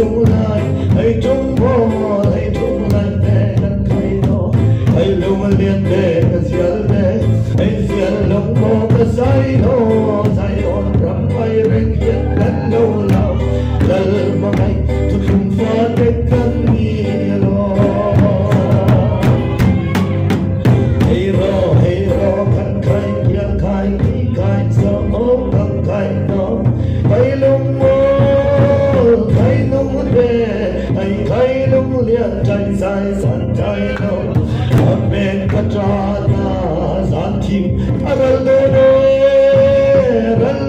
chung lai hay chung mò hay chung lai để gần thấy nó hay lưu mà liền để cái ziel để hay ziel lòng mò cái say ôn rắm bay rèn hiền gần lâu lâu lal mà ngay thu chung pha để gần đi lo hey ro kan khai hiền khai đi khai sao ôm kan khai nó khai lung khai lung liền trái dài san trái đâu bên cát trana san tim ral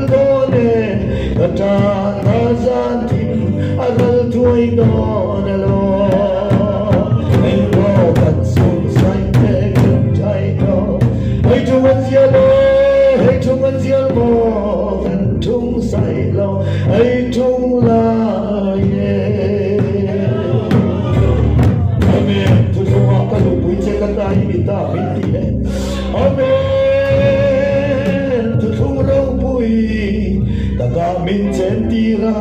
do ne cát trana san tim ral thui do ne lo anh lo cát sung say để cát trái đâu hay chung anh zielo mo cát chung say lo hay chung la ropui cekata imita binti amen tu ropui taga min centira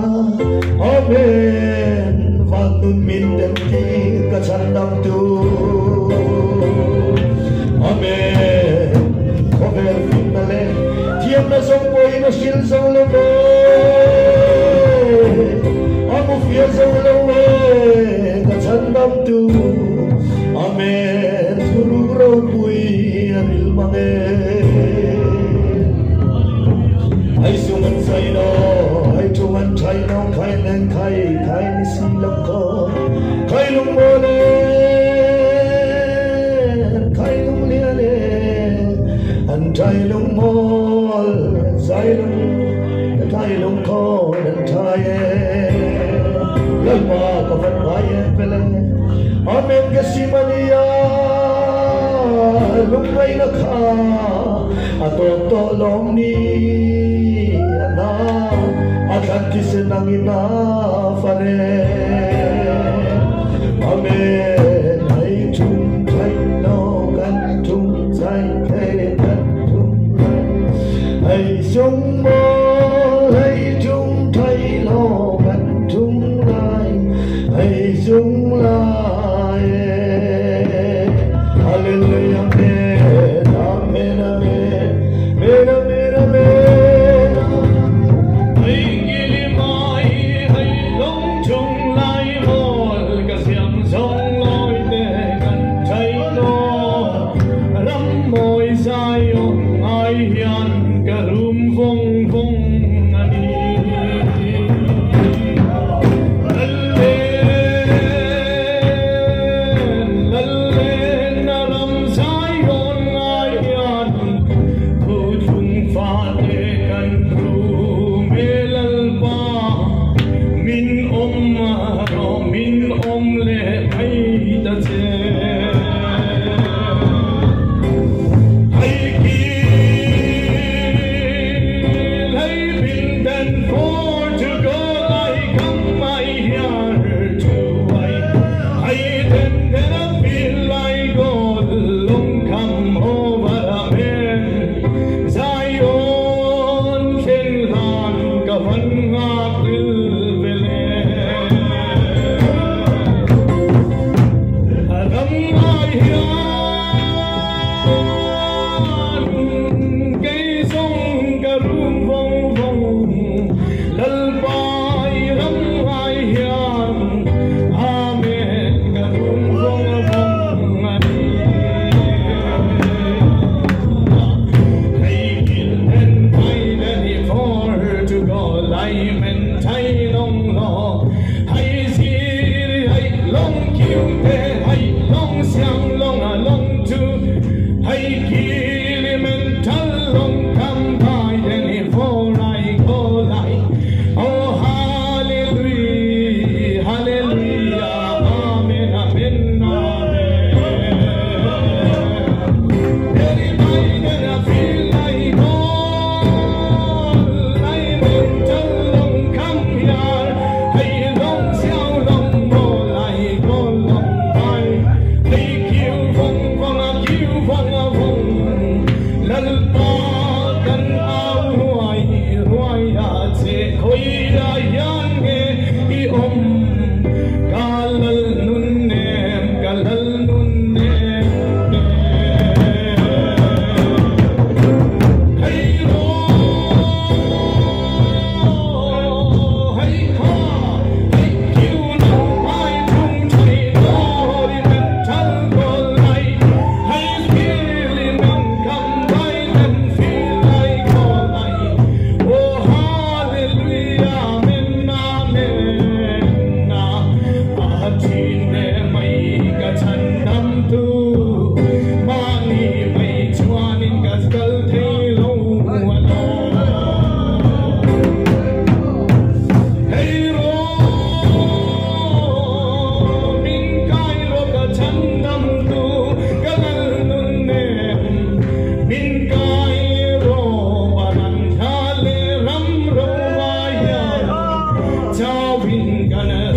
amen vanun min denti kachandam tu amen kover finale tiam na song poi na sil song lo amu fia song lo kachandam tu amen thuru ropui aril mange ai sungan sai no ai tuan chai no khai nen khai ni si lam ko khai lung mo le khai lung le le an chai lung mo sai lung khai lung ko an chai lalma ko van vai pele amen kasimania lungay na ka ato long ni ana Atlantis nang ina fare amen ay chung thay no gan chung thay thay gan chung ay chung mo ay chung thay no gan chung lai ay chung lai Hallelujah, amen, amen, amen, amen. Hãy ghi mãi, hãy long chung lại một cái xiềng sông lối để gần thấy nó lắm môi dài ôm ai hiền cả rùm vung vung đi. Adam กัน